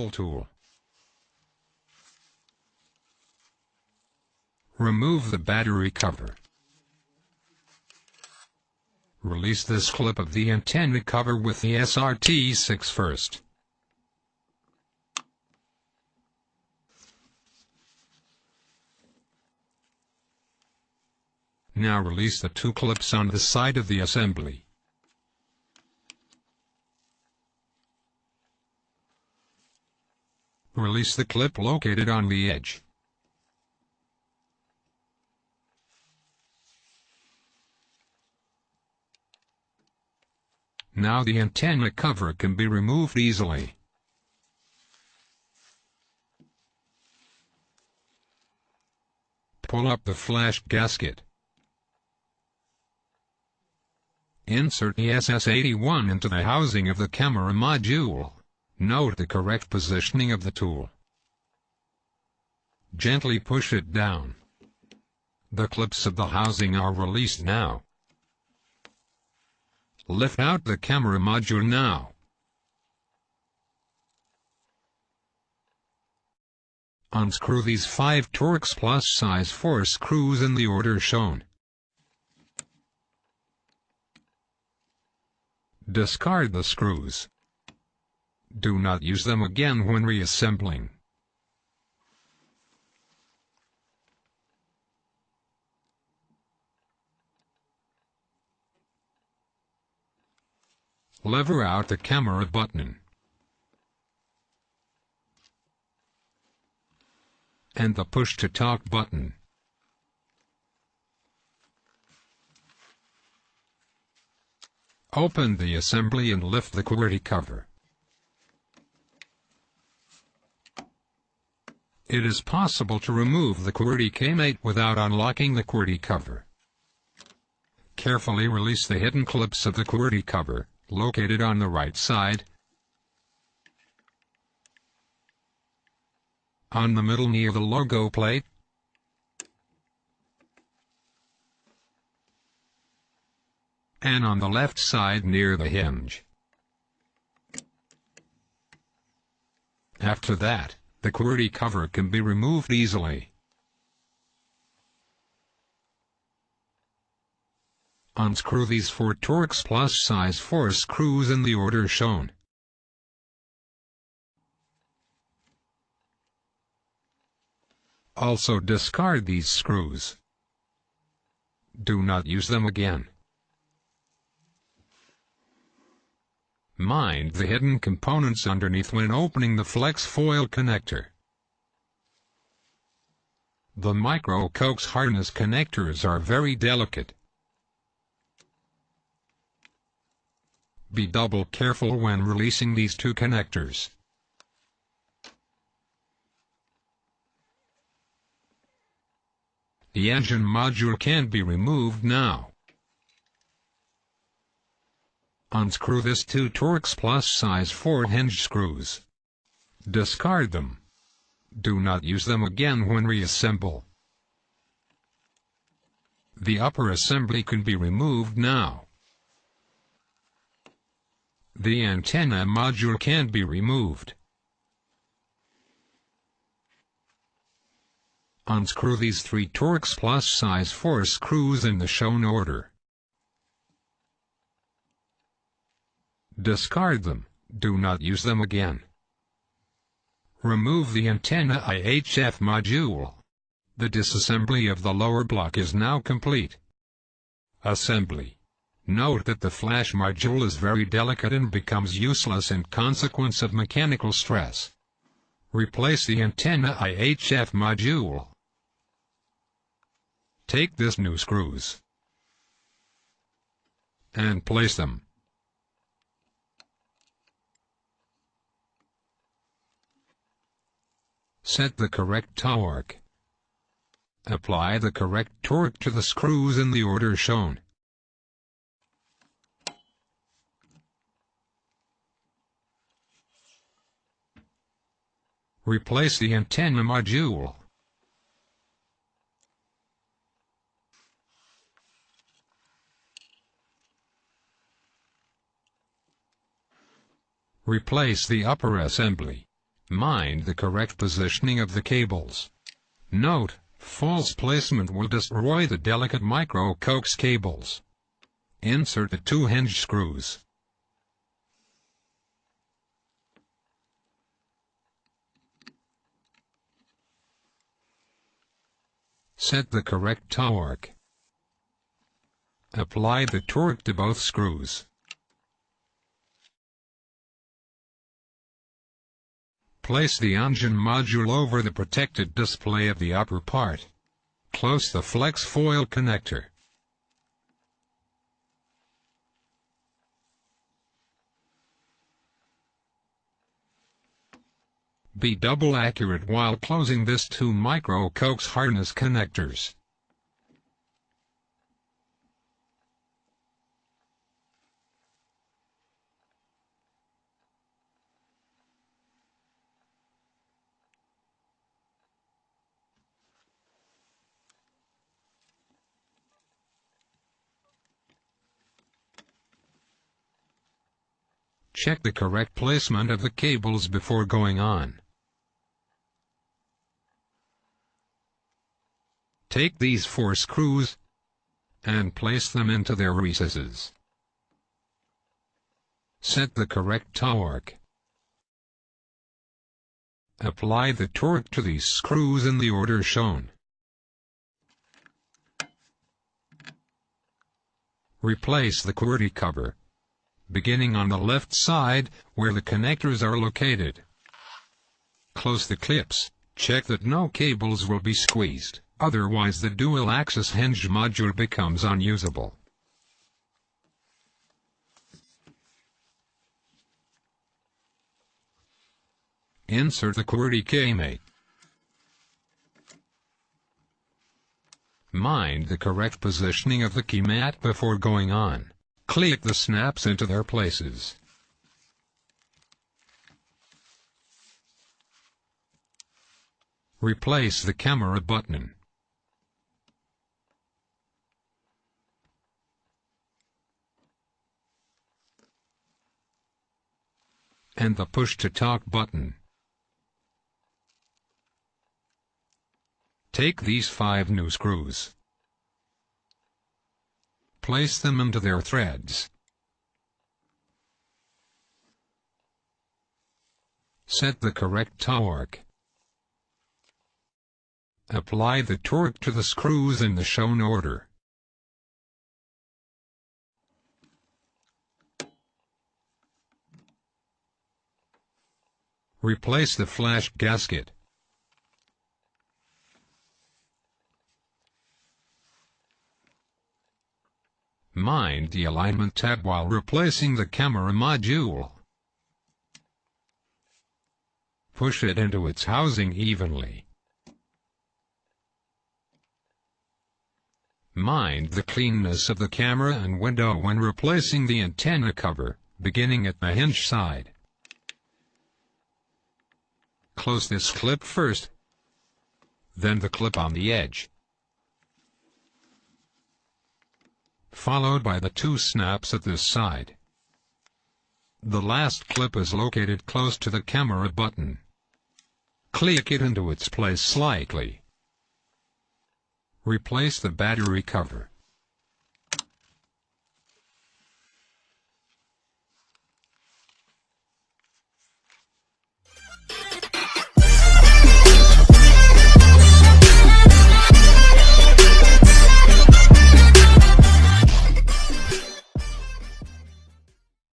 removal tool. Remove the battery cover. Release this clip of the antenna cover with the SRT6 first. Now release the two clips on the side of the assembly. Release the clip located on the edge. Now the antenna cover can be removed easily. Pull up the flash gasket. Insert the SS81 into the housing of the camera module. Note the correct positioning of the tool. Gently push it down. The clips of the housing are released now. Lift out the camera module now. Unscrew these 5 Torx Plus size 4 screws in the order shown. Discard the screws. Do not use them again when reassembling. Lever out the camera button and the push-to-talk button. Open the assembly and lift the QWERTY cover. It is possible to remove the QWERTY K-mate without unlocking the QWERTY cover. Carefully release the hidden clips of the QWERTY cover, located on the right side, on the middle near the logo plate, and on the left side near the hinge. After that, the QWERTY cover can be removed easily. Unscrew these 4 Torx Plus size 4 screws in the order shown. Also discard these screws. Do not use them again. Mind the hidden components underneath when opening the flex foil connector. The micro coax harness connectors are very delicate. Be double careful when releasing these 2 connectors. The engine module can be removed now. Unscrew this 2 Torx Plus size 4 hinge screws. Discard them. Do not use them again when reassemble. The upper assembly can be removed now. The antenna module can be removed. Unscrew these 3 Torx Plus size 4 screws in the shown order. Discard them. Do not use them again. Remove the antenna IHF module. The disassembly of the lower block is now complete. Assembly. Note that the flash module is very delicate and becomes useless in consequence of mechanical stress. Replace the antenna IHF module. Take this new screws and place them. Set the correct torque. Apply the correct torque to the screws in the order shown. Replace the antenna module. Replace the upper assembly. Mind the correct positioning of the cables. Note, false placement will destroy the delicate micro-coax cables. Insert the 2 hinge screws. Set the correct torque. Apply the torque to both screws. Place the engine module over the protected display of the upper part. Close the flex foil connector. Be double accurate while closing this 2 micro-coax harness connectors. Check the correct placement of the cables before going on. Take these 4 screws and place them into their recesses. Set the correct torque. Apply the torque to these screws in the order shown. Replace the QWERTY cover, beginning on the left side where the connectors are located. Close the clips. Check that no cables will be squeezed, otherwise the dual-axis hinge module becomes unusable. Insert the QWERTY keymate. Mind the correct positioning of the keymat before going on. Click the snaps into their places. Replace the camera button. And the push-to-talk button. Take these 5 new screws. Place them into their threads. Set the correct torque. Apply the torque to the screws in the shown order. Replace the flash gasket. Mind the alignment tab while replacing the camera module. Push it into its housing evenly. Mind the cleanness of the camera and window when replacing the antenna cover, beginning at the hinge side. Close this clip first, then the clip on the edge, followed by the 2 snaps at this side. The last clip is located close to the camera button. Click it into its place slightly. Replace the battery cover.